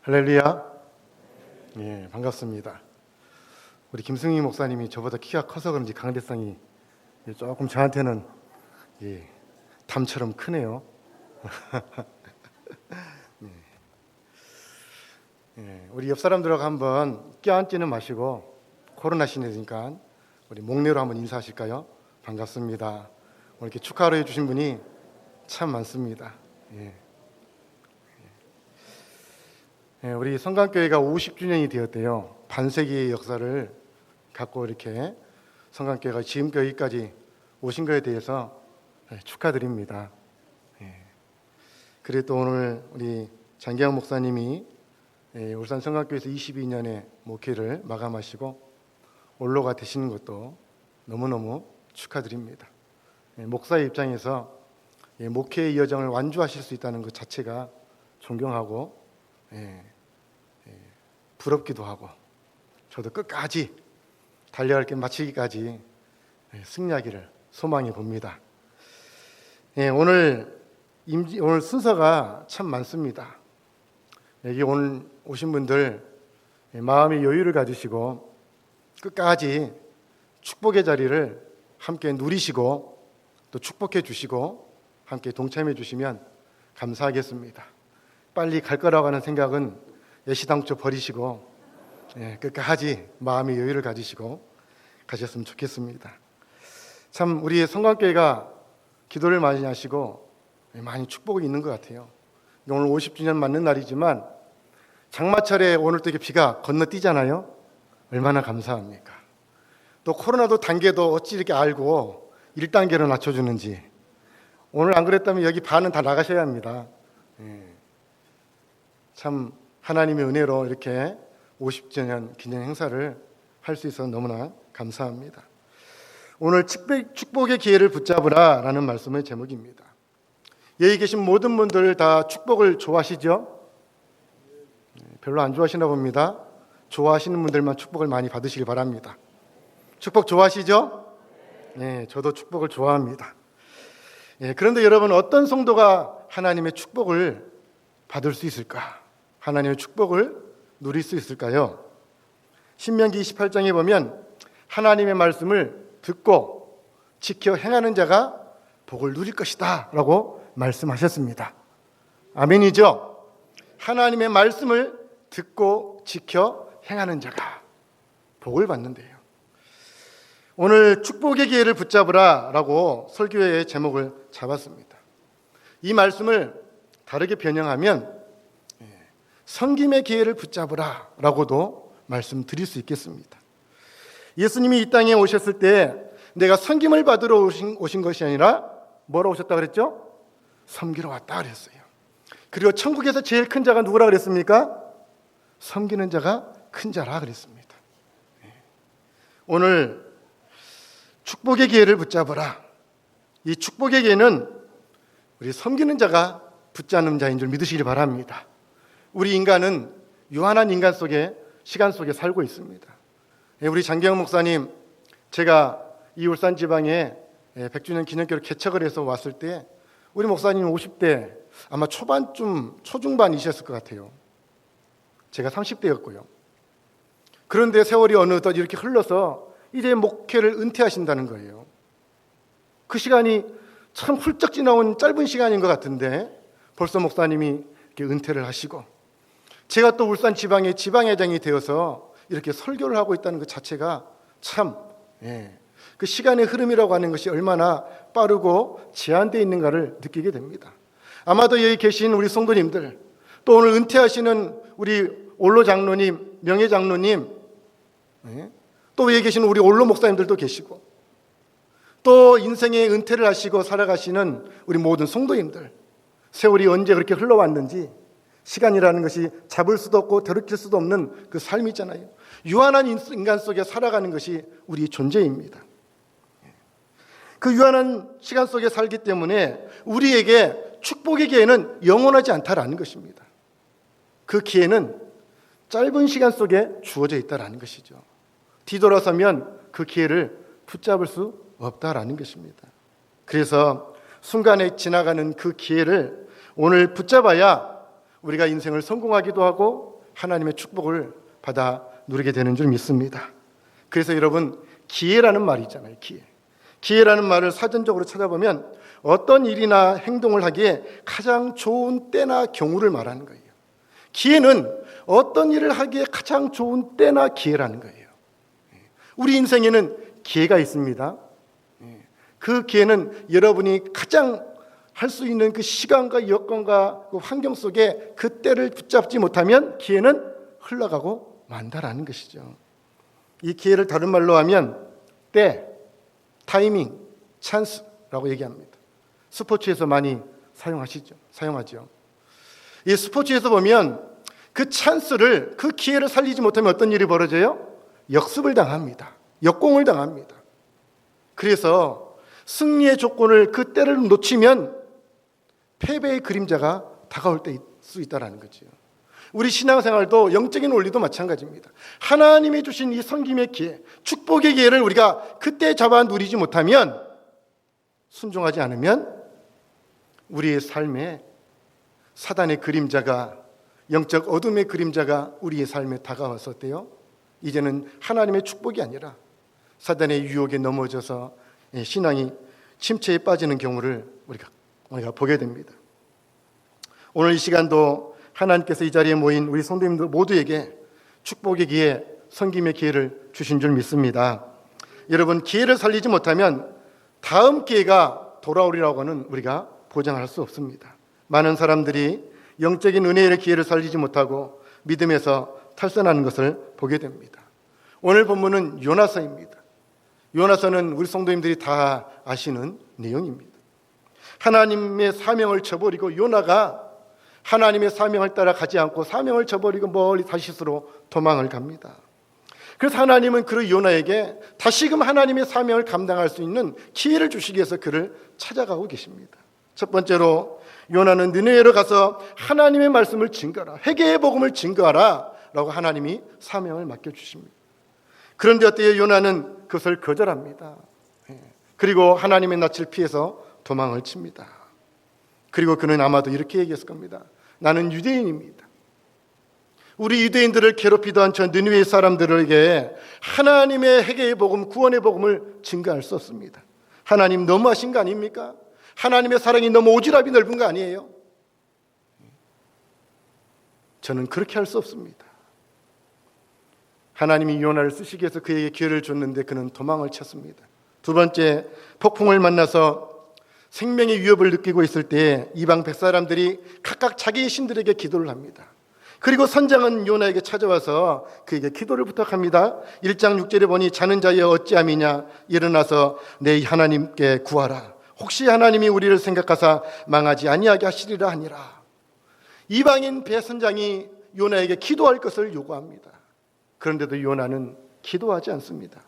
할렐루야. 예, 반갑습니다. 우리 김승희 목사님이 저보다 키가 커서 그런지 강대상이 조금 저한테는 담처럼 크네요. 우리 옆 사람들하고 한번 껴안지는 마시고 코로나 시대니까 우리 목례로 한번 인사하실까요? 반갑습니다. 오늘 이렇게 축하를 해주신 분이 참 많습니다. 우리 성강교회가 50주년이 되었대요. 반세기의 역사를 갖고 이렇게 성강교회가 지금까지 여기까지 오신 것에 대해서 축하드립니다. 그리고 또 오늘 우리 장기영 목사님이 울산 성강교회에서 22년의 목회를 마감하시고 올로가 되시는 것도 너무너무 축하드립니다. 목사의 입장에서 목회의 여정을 완주하실 수 있다는 것 자체가 존경하고 부럽기도 하고 저도 끝까지 달려갈 길 마치기까지 승리하기를 소망해 봅니다. 오늘 순서가 참 많습니다. 여기 오신 분들 마음의 여유를 가지시고 끝까지 축복의 자리를 함께 누리시고 또 축복해 주시고 함께 동참해 주시면 감사하겠습니다. 빨리 갈 거라고 하는 생각은 애시당초 버리시고 끝까지 마음의 여유를 가지시고 가셨으면 좋겠습니다. 참 우리 성강교회가 기도를 많이 하시고 많이 축복이 있는 것 같아요. 오늘 50주년 맞는 날이지만 장마철에 오늘 또 이렇게 비가 건너뛰잖아요. 얼마나 감사합니까? 또 코로나도 단계도 어찌 이렇게 알고 1단계로 낮춰주는지. 오늘 안 그랬다면 여기 반은 다 나가셔야 합니다. 참 하나님의 은혜로 이렇게 50주년 기념 행사를 할 수 있어서 너무나 감사합니다. 오늘 축복의 기회를 붙잡으라 라는 말씀의 제목입니다. 여기 계신 모든 분들 다 축복을 좋아하시죠? 별로 안 좋아하시나 봅니다. 좋아하시는 분들만 축복을 많이 받으시길 바랍니다. 축복 좋아하시죠? 네, 저도 축복을 좋아합니다. 그런데 여러분, 어떤 성도가 하나님의 축복을 받을 수 있을까? 하나님의 축복을 누릴 수 있을까요? 신명기 28장에 보면 하나님의 말씀을 듣고 지켜 행하는 자가 복을 누릴 것이다 라고 말씀하셨습니다. 아멘이죠? 하나님의 말씀을 듣고 지켜 행하는 자가 복을 받는데요. 오늘 축복의 기회를 붙잡으라 라고 설교의 제목을 잡았습니다. 이 말씀을 다르게 변형하면 섬김의 기회를 붙잡으라 라고도 말씀드릴 수 있겠습니다. 예수님이 이 땅에 오셨을 때 내가 섬김을 받으러 오신 것이 아니라 뭐로 오셨다 그랬죠? 섬기러 왔다 그랬어요. 그리고 천국에서 제일 큰 자가 누구라 그랬습니까? 섬기는 자가 큰 자라 그랬습니다. 오늘 축복의 기회를 붙잡으라. 이 축복의 기회는 우리 섬기는 자가 붙잡는 자인 줄 믿으시기 바랍니다. 우리 인간은 유한한 인간 속에 시간 속에 살고 있습니다. 우리 장기영 목사님, 제가 이 울산 지방에 100주년 기념교를 개척을 해서 왔을 때 우리 목사님 50대 아마 초중반이셨을 것 같아요. 제가 30대였고요. 그런데 세월이 어느덧 이렇게 흘러서 이제 목회를 은퇴하신다는 거예요. 그 시간이 참 훌쩍 지나온 짧은 시간인 것 같은데 벌써 목사님이 이렇게 은퇴를 하시고 제가 또 울산 지방의 지방회장이 되어서 이렇게 설교를 하고 있다는 것 자체가 참 그 시간의 흐름이라고 하는 것이 얼마나 빠르고 제한되어 있는가를 느끼게 됩니다. 아마도 여기 계신 우리 성도님들, 또 오늘 은퇴하시는 우리 올로 장로님, 명예 장로님, 또 여기 계신 우리 올로 목사님들도 계시고, 또 인생의 은퇴를 하시고 살아가시는 우리 모든 성도님들, 세월이 언제 그렇게 흘러왔는지 시간이라는 것이 잡을 수도 없고 되돌릴 수도 없는 그 삶이 있잖아요. 유한한 인간 속에 살아가는 것이 우리 존재입니다. 그 유한한 시간 속에 살기 때문에 우리에게 축복의 기회는 영원하지 않다라는 것입니다. 그 기회는 짧은 시간 속에 주어져 있다라는 것이죠. 뒤돌아서면 그 기회를 붙잡을 수 없다라는 것입니다. 그래서 순간에 지나가는 그 기회를 오늘 붙잡아야 우리가 인생을 성공하기도 하고 하나님의 축복을 받아 누리게 되는 줄 믿습니다. 그래서 여러분, 기회라는 말이 있잖아요. 기회라는 말을 사전적으로 찾아보면 어떤 일이나 행동을 하기에 가장 좋은 때나 경우를 말하는 거예요. 기회는 어떤 일을 하기에 가장 좋은 때나 기회라는 거예요. 우리 인생에는 기회가 있습니다. 그 기회는 여러분이 가장 할 수 있는 그 시간과 여건과 그 환경 속에 그 때를 붙잡지 못하면 기회는 흘러가고 만다라는 것이죠. 이 기회를 다른 말로 하면 때, 타이밍, 찬스라고 얘기합니다. 스포츠에서 많이 사용하죠. 이 스포츠에서 보면 그 찬스를, 그 기회를 살리지 못하면 어떤 일이 벌어져요? 역습을 당합니다. 역공을 당합니다. 그래서 승리의 조건을, 그 때를 놓치면 패배의 그림자가 다가올 수 있다는 거죠. 우리 신앙생활도 영적인 원리도 마찬가지입니다. 하나님이 주신 이 섬김의 기회, 축복의 기회를 우리가 그때 잡아 누리지 못하면, 순종하지 않으면 우리의 삶에 사단의 그림자가, 영적 어둠의 그림자가 우리의 삶에 다가와서 어때요? 이제는 하나님의 축복이 아니라 사단의 유혹에 넘어져서 신앙이 침체에 빠지는 경우를 우리가 보게 됩니다. 오늘 이 시간도 하나님께서 이 자리에 모인 우리 성도님들 모두에게 축복의 기회, 섬김의 기회를 주신 줄 믿습니다. 여러분, 기회를 살리지 못하면 다음 기회가 돌아오리라고는 우리가 보장할 수 없습니다. 많은 사람들이 영적인 은혜의 기회를 살리지 못하고 믿음에서 탈선하는 것을 보게 됩니다. 오늘 본문은 요나서입니다. 요나서는 우리 성도님들이 다 아시는 내용입니다. 하나님의 사명을 저버리고 요나가 하나님의 사명을 따라 가지 않고 사명을 저버리고 멀리 다시스로 도망을 갑니다. 그래서 하나님은 그 요나에게 다시금 하나님의 사명을 감당할 수 있는 기회를 주시기 위해서 그를 찾아가고 계십니다. 첫 번째로 요나는 느느웨로 가서 하나님의 말씀을 증거하라, 회개의 복음을 증거하라 라고 하나님이 사명을 맡겨주십니다. 그런데 어때요? 요나는 그것을 거절합니다. 그리고 하나님의 낯을 피해서 도망을 칩니다. 그리고 그는 아마도 이렇게 얘기했을 겁니다. 나는 유대인입니다. 우리 유대인들을 괴롭히던 저 느느웨 사람들에게 하나님의 회개의 복음, 구원의 복음을 증거할 수 없습니다. 하나님 너무하신 거 아닙니까? 하나님의 사랑이 너무 오지랖이 넓은 거 아니에요? 저는 그렇게 할 수 없습니다. 하나님이 요나를 쓰시기 위해서 그에게 기회를 줬는데 그는 도망을 쳤습니다. 두 번째, 폭풍을 만나서 생명의 위협을 느끼고 있을 때 이방 백사람들이 각각 자기의 신들에게 기도를 합니다. 그리고 선장은 요나에게 찾아와서 그에게 기도를 부탁합니다. 1장 6절에 보니 자는 자여 어찌함이냐, 일어나서 내 하나님께 구하라. 혹시 하나님이 우리를 생각하사 망하지 아니하게 하시리라 하니라. 이방인 배선장이 요나에게 기도할 것을 요구합니다. 그런데도 요나는 기도하지 않습니다.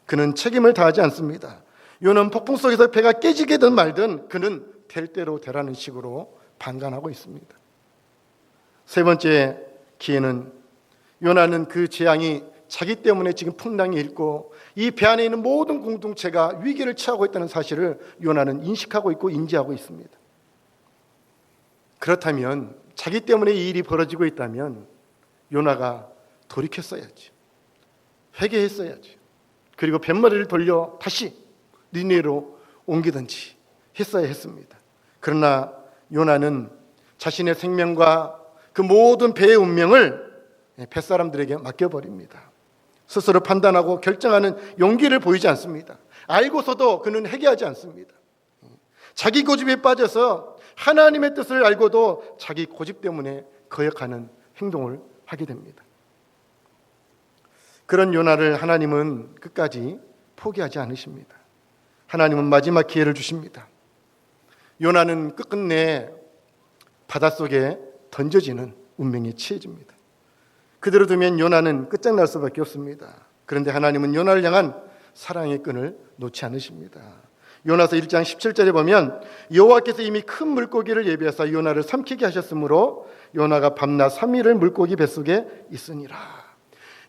그는 책임을 다하지 않습니다. 요나는 폭풍 속에서 배가 깨지게든 말든 그는 될 대로 되라는 식으로 방관하고 있습니다. 세 번째 기회는 요나는 그 재앙이 자기 때문에 지금 풍랑이 일고 이 배 안에 있는 모든 공동체가 위기를 처하고 있다는 사실을 요나는 인식하고 있고 인지하고 있습니다. 그렇다면 자기 때문에 이 일이 벌어지고 있다면 요나가 돌이켰어야지, 회개했어야지, 그리고 뱃머리를 돌려 다시 니네로 옮기든지 했어야 했습니다. 그러나 요나는 자신의 생명과 그 모든 배의 운명을 뱃사람들에게 맡겨버립니다. 스스로 판단하고 결정하는 용기를 보이지 않습니다. 알고서도 그는 회개하지 않습니다. 자기 고집에 빠져서 하나님의 뜻을 알고도 자기 고집 때문에 거역하는 행동을 하게 됩니다. 그런 요나를 하나님은 끝까지 포기하지 않으십니다. 하나님은 마지막 기회를 주십니다. 요나는 끝끝내 바닷속에 던져지는 운명에 처해집니다. 그대로 두면 요나는 끝장날 수밖에 없습니다. 그런데 하나님은 요나를 향한 사랑의 끈을 놓지 않으십니다. 요나서 1장 17절에 보면 여호와께서 이미 큰 물고기를 예비하사 요나를 삼키게 하셨으므로 요나가 밤낮 3일을 물고기 뱃속에 있으니라.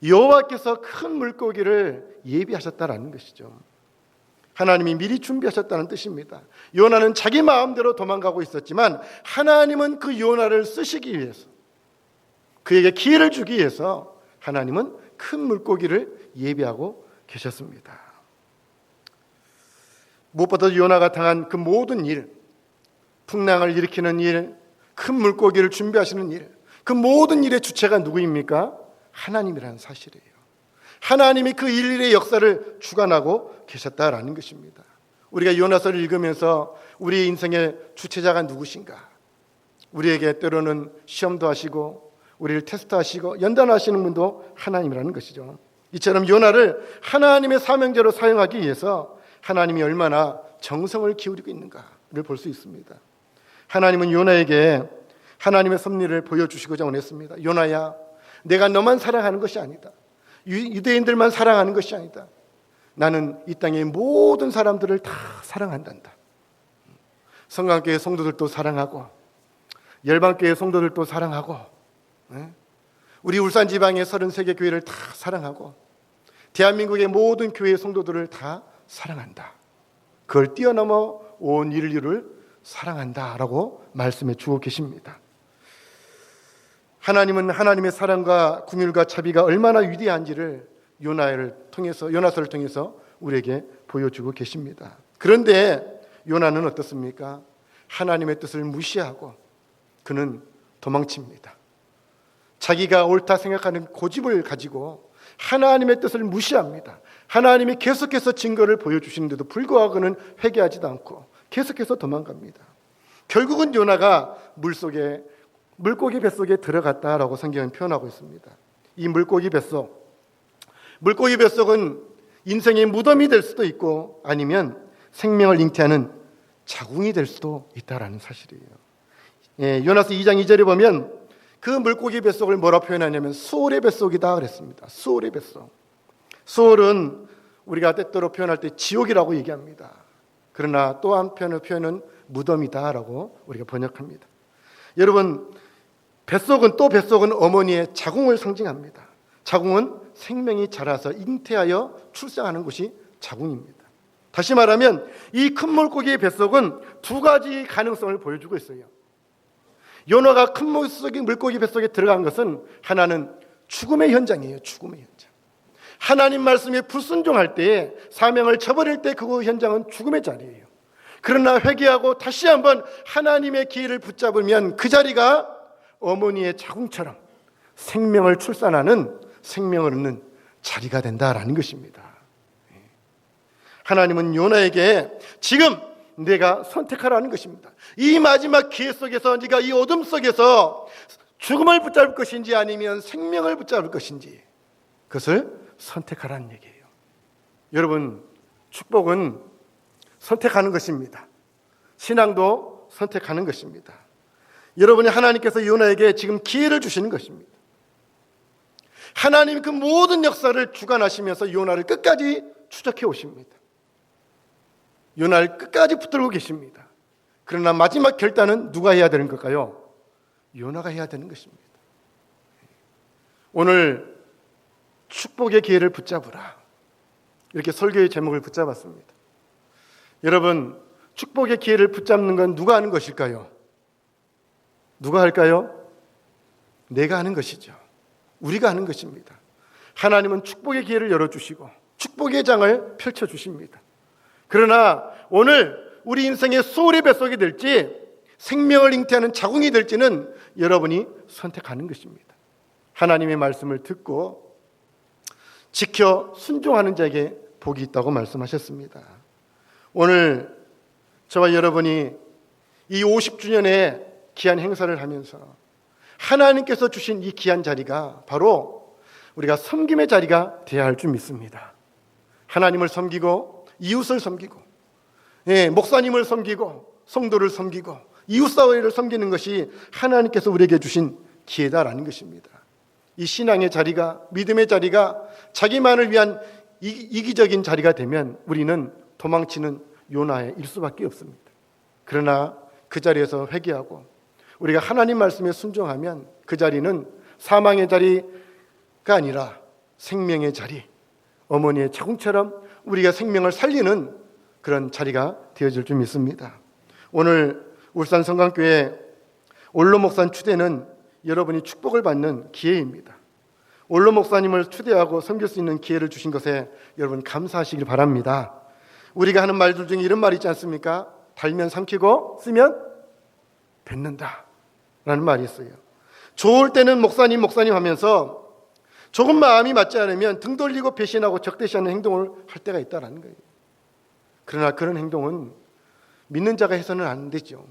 여호와께서 큰 물고기를 예비하셨다라는 것이죠. 하나님이 미리 준비하셨다는 뜻입니다. 요나는 자기 마음대로 도망가고 있었지만 하나님은 그 요나를 쓰시기 위해서 그에게 기회를 주기 위해서 하나님은 큰 물고기를 예비하고 계셨습니다. 무엇보다도 요나가 당한 그 모든 일, 풍랑을 일으키는 일, 큰 물고기를 준비하시는 일, 그 모든 일의 주체가 누구입니까? 하나님이라는 사실이에요. 하나님이 그 일일의 역사를 주관하고 계셨다라는 것입니다. 우리가 요나서를 읽으면서 우리 인생의 주체자가 누구신가? 우리에게 때로는 시험도 하시고 우리를 테스트하시고 연단하시는 분도 하나님이라는 것이죠. 이처럼 요나를 하나님의 사명자로 사용하기 위해서 하나님이 얼마나 정성을 기울이고 있는가를 볼 수 있습니다. 하나님은 요나에게 하나님의 섭리를 보여주시고자 원했습니다. 요나야, 내가 너만 사랑하는 것이 아니다. 유대인들만 사랑하는 것이 아니다. 나는 이 땅의 모든 사람들을 다 사랑한단다. 성강교회 성도들도 사랑하고 열방교회 성도들도 사랑하고 우리 울산 지방의 33개 교회를 다 사랑하고 대한민국의 모든 교회 성도들을 다 사랑한다. 그걸 뛰어넘어 온 인류를 사랑한다라고 말씀해 주고 계십니다. 하나님은 하나님의 사랑과 긍휼과 자비가 얼마나 위대한지를 요나서를 통해서 우리에게 보여주고 계십니다. 그런데 요나는 어떻습니까? 하나님의 뜻을 무시하고 그는 도망칩니다. 자기가 옳다 생각하는 고집을 가지고 하나님의 뜻을 무시합니다. 하나님이 계속해서 증거를 보여주시는데도 불구하고 그는 회개하지도 않고 계속해서 도망갑니다. 결국은 요나가 물고기 뱃속에 들어갔다라고 성경은 표현하고 있습니다. 이 물고기 뱃속은 인생의 무덤이 될 수도 있고 아니면 생명을 잉태하는 자궁이 될 수도 있다라는 사실이에요. 요나서 2장 2절에 보면 그 물고기 뱃속을 뭐라 표현하냐면 수올의 뱃속이다 그랬습니다. 수올의 뱃속. 수올은 우리가 때때로 표현할 때 지옥이라고 얘기합니다. 그러나 또 한편의 표현은 무덤이다라고 우리가 번역합니다. 여러분, 뱃속은 어머니의 자궁을 상징합니다. 자궁은 생명이 자라서 잉태하여 출생하는 곳이 자궁입니다. 다시 말하면 이 큰 물고기의 뱃속은 두 가지 가능성을 보여주고 있어요. 요나가 큰 물고기 뱃속에 들어간 것은 하나는 죽음의 현장이에요. 죽음의 현장. 하나님 말씀에 불순종할 때에 사명을 저버릴 때 그 현장은 죽음의 자리예요. 그러나 회개하고 다시 한번 하나님의 기회를 붙잡으면 그 자리가 어머니의 자궁처럼 생명을 출산하는 생명을 얻는 자리가 된다라는 것입니다. 하나님은 요나에게 지금 내가 선택하라는 것입니다. 이 마지막 기회 속에서 네가 이 어둠 속에서 죽음을 붙잡을 것인지 아니면 생명을 붙잡을 것인지 그것을 선택하라는 얘기예요. 여러분, 축복은 선택하는 것입니다. 신앙도 선택하는 것입니다. 여러분이 하나님께서 요나에게 지금 기회를 주시는 것입니다. 하나님 그 모든 역사를 주관하시면서 요나를 끝까지 추적해 오십니다. 요나를 끝까지 붙들고 계십니다. 그러나 마지막 결단은 누가 해야 되는 걸까요? 요나가 해야 되는 것입니다. 오늘 축복의 기회를 붙잡으라, 이렇게 설교의 제목을 붙잡았습니다. 여러분, 축복의 기회를 붙잡는 건 누가 하는 것일까요? 누가 할까요? 내가 하는 것이죠. 우리가 하는 것입니다. 하나님은 축복의 기회를 열어주시고 축복의 장을 펼쳐주십니다. 그러나 오늘 우리 인생의 수월의 뱃속이 될지 생명을 잉태하는 자궁이 될지는 여러분이 선택하는 것입니다. 하나님의 말씀을 듣고 지켜 순종하는 자에게 복이 있다고 말씀하셨습니다. 오늘 저와 여러분이 이 50주년의 귀한 행사를 하면서 하나님께서 주신 이 귀한 자리가 바로 우리가 섬김의 자리가 되어야 할 줄 믿습니다. 하나님을 섬기고 이웃을 섬기고 목사님을 섬기고 성도를 섬기고 이웃사회를 섬기는 것이 하나님께서 우리에게 주신 기회다라는 것입니다. 이 신앙의 자리가, 믿음의 자리가 자기만을 위한 이기적인 자리가 되면 우리는 도망치는 요나의 일 수밖에 없습니다. 그러나 그 자리에서 회개하고 우리가 하나님 말씀에 순종하면 그 자리는 사망의 자리가 아니라 생명의 자리, 어머니의 자궁처럼 우리가 생명을 살리는 그런 자리가 되어질 줄 믿습니다. 오늘 울산 성강교회 올로목산 추대는 여러분이 축복을 받는 기회입니다. 원로 목사님을 초대하고 섬길 수 있는 기회를 주신 것에 여러분 감사하시길 바랍니다. 우리가 하는 말들 중에 이런 말이 있지 않습니까? 달면 삼키고 쓰면 뱉는다 라는 말이 있어요. 좋을 때는 목사님 하면서 조금 마음이 맞지 않으면 등 돌리고 배신하고 적대시하는 행동을 할 때가 있다는 거예요. 그러나 그런 행동은 믿는 자가 해서는 안 되죠.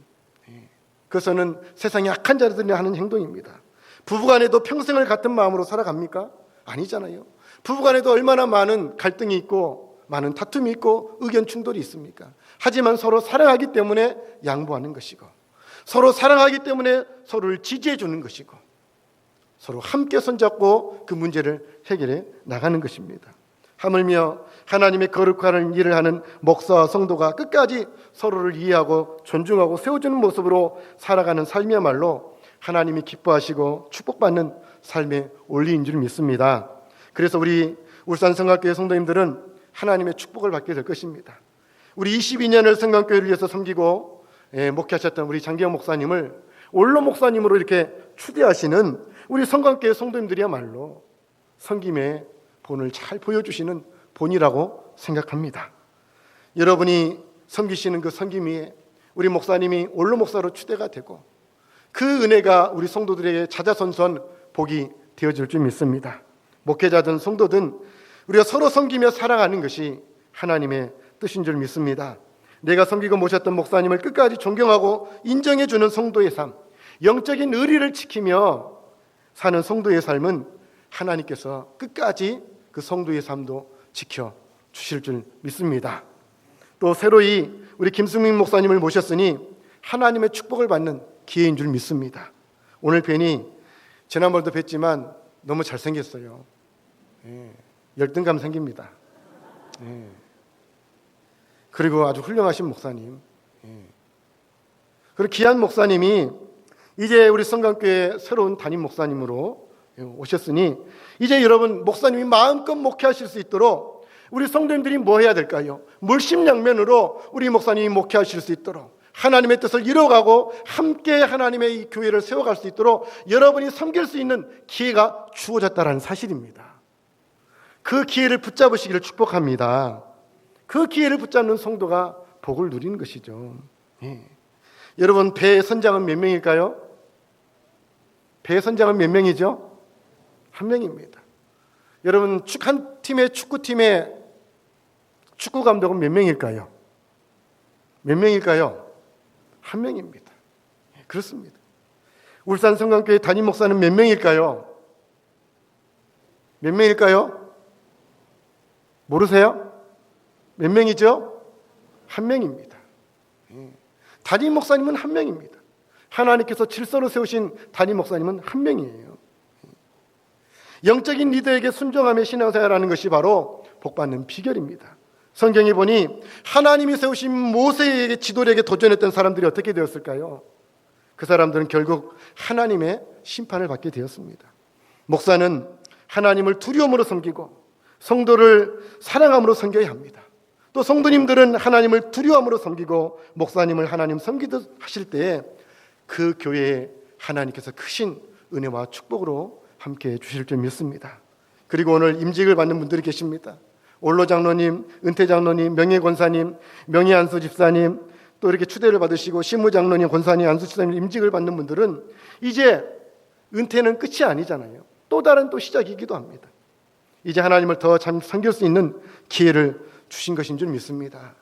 그것은 세상의 악한 자들이 하는 행동입니다. 부부간에도 평생을 같은 마음으로 살아갑니까? 아니잖아요. 부부간에도 얼마나 많은 갈등이 있고 많은 다툼이 있고 의견 충돌이 있습니까? 하지만 서로 사랑하기 때문에 양보하는 것이고, 서로 사랑하기 때문에 서로를 지지해 주는 것이고, 서로 함께 손잡고 그 문제를 해결해 나가는 것입니다. 하물며 하나님의 거룩한 일을 하는 목사와 성도가 끝까지 서로를 이해하고 존중하고 세워주는 모습으로 살아가는 삶이야말로 하나님이 기뻐하시고 축복받는 삶의 원리인 줄 믿습니다. 그래서 우리 울산성악교회 성도님들은 하나님의 축복을 받게 될 것입니다. 우리 22년을 성강교회를 위해서 섬기고 목회하셨던 우리 장기영 목사님을 원로 목사님으로 이렇게 추대하시는 우리 성강교회 성도님들이야말로 섬김의 본을 잘 보여주시는 본이라고 생각합니다. 여러분이 섬기시는 그 섬김 위에 우리 목사님이 원로 목사로 추대가 되고 그 은혜가 우리 성도들에게 자자손손 복이 되어질 줄 믿습니다. 목회자든 성도든 우리가 서로 섬기며 사랑하는 것이 하나님의 뜻인 줄 믿습니다. 내가 섬기고 모셨던 목사님을 끝까지 존경하고 인정해주는 성도의 삶, 영적인 의리를 지키며 사는 성도의 삶은 하나님께서 끝까지 그 성도의 삶도 지켜주실 줄 믿습니다. 또 새로이 우리 김승민 목사님을 모셨으니 하나님의 축복을 받는 기회인 줄 믿습니다. 오늘 뵈니 지난번도 뵀지만 너무 잘생겼어요. 열등감 생깁니다. 그리고 아주 훌륭하신 목사님. 그리고 귀한 목사님이 이제 우리 성강교회 새로운 담임 목사님으로 오셨으니 이제 여러분 목사님이 마음껏 목회하실 수 있도록 우리 성도님들이 뭐 해야 될까요? 물심양면으로 우리 목사님이 목회하실 수 있도록 하나님의 뜻을 이뤄가고 함께 하나님의 이 교회를 세워갈 수 있도록 여러분이 섬길 수 있는 기회가 주어졌다는 사실입니다. 그 기회를 붙잡으시기를 축복합니다. 그 기회를 붙잡는 성도가 복을 누리는 것이죠. 여러분 배의 선장은 몇 명일까요? 배의 선장은 몇 명이죠? 한 명입니다. 여러분 한 팀의 축구팀의 축구 감독은 몇 명일까요? 몇 명일까요? 한 명입니다. 그렇습니다. 울산 성강교회 담임 목사는 몇 명일까요? 몇 명일까요? 모르세요? 몇 명이죠? 한 명입니다. 담임 목사님은 한 명입니다. 하나님께서 질서로 세우신 담임 목사님은 한 명이에요. 영적인 리더에게 순종하며 신앙생활하는 것이 바로 복받는 비결입니다. 성경에 보니 하나님이 세우신 모세에게 지도력에 도전했던 사람들이 어떻게 되었을까요? 그 사람들은 결국 하나님의 심판을 받게 되었습니다. 목사는 하나님을 두려움으로 섬기고 성도를 사랑함으로 섬겨야 합니다. 또 성도님들은 하나님을 두려움으로 섬기고 목사님을 하나님 섬기듯 하실 때에 그 교회에 하나님께서 크신 은혜와 축복으로 함께해 주실 줄 믿습니다. 그리고 오늘 임직을 받는 분들이 계십니다. 원로 장로님, 은퇴 장로님, 명예 권사님, 명예 안수 집사님, 또 이렇게 추대를 받으시고 신무 장로님, 권사님, 안수 집사님 임직을 받는 분들은 이제 은퇴는 끝이 아니잖아요. 또 다른 또 시작이기도 합니다. 이제 하나님을 더 참 섬길 수 있는 기회를 주신 것인 줄 믿습니다.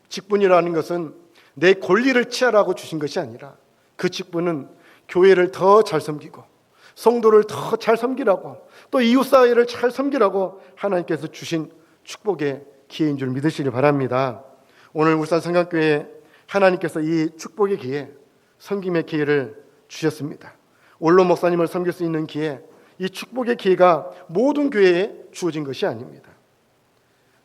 직분이라는 것은 내 권리를 취하라고 주신 것이 아니라 그 직분은 교회를 더 잘 섬기고 성도를 더 잘 섬기라고 또 이웃사회를 잘 섬기라고 하나님께서 주신 축복의 기회인 줄 믿으시길 바랍니다. 오늘 울산 성강교회에 하나님께서 이 축복의 기회, 섬김의 기회를 주셨습니다. 원로 목사님을 섬길 수 있는 기회, 이 축복의 기회가 모든 교회에 주어진 것이 아닙니다.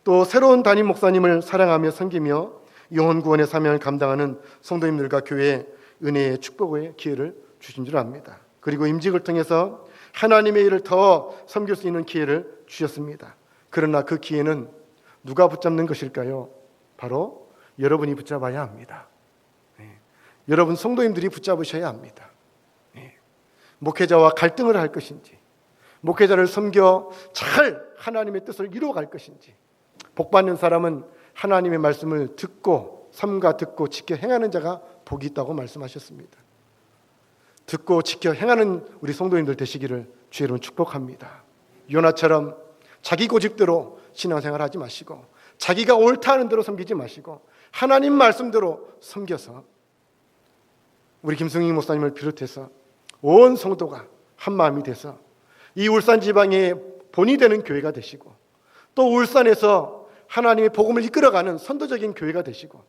또 새로운 담임 목사님을 사랑하며 섬기며 영혼 구원의 사명을 감당하는 성도님들과 교회에 은혜의 축복의 기회를 주신 줄 압니다. 그리고 임직을 통해서 하나님의 일을 더 섬길 수 있는 기회를 주셨습니다. 그러나 그 기회는 누가 붙잡는 것일까요? 바로 여러분이 붙잡아야 합니다. 여러분 성도님들이 붙잡으셔야 합니다. 목회자와 갈등을 할 것인지, 목회자를 섬겨 잘 하나님의 뜻을 이루어갈 것인지. 복받는 사람은 하나님의 말씀을 듣고 삼가 듣고 지켜 행하는 자가 복이 있다고 말씀하셨습니다. 듣고 지켜 행하는 우리 성도님들 되시기를 주의 이름으로 축복합니다. 요나처럼 자기 고집대로 신앙생활 하지 마시고, 자기가 옳다 하는 대로 섬기지 마시고, 하나님 말씀대로 섬겨서 우리 김승희 목사님을 비롯해서 온 성도가 한 마음이 돼서 이 울산 지방의 본이 되는 교회가 되시고, 또 울산에서 하나님의 복음을 이끌어가는 선도적인 교회가 되시고,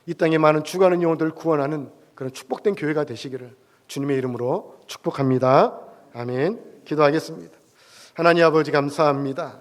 이 땅에 많은 죽어가는 영혼들을 구원하는 그런 축복된 교회가 되시기를 주님의 이름으로 축복합니다. 아멘. 기도하겠습니다. 하나님 아버지 감사합니다.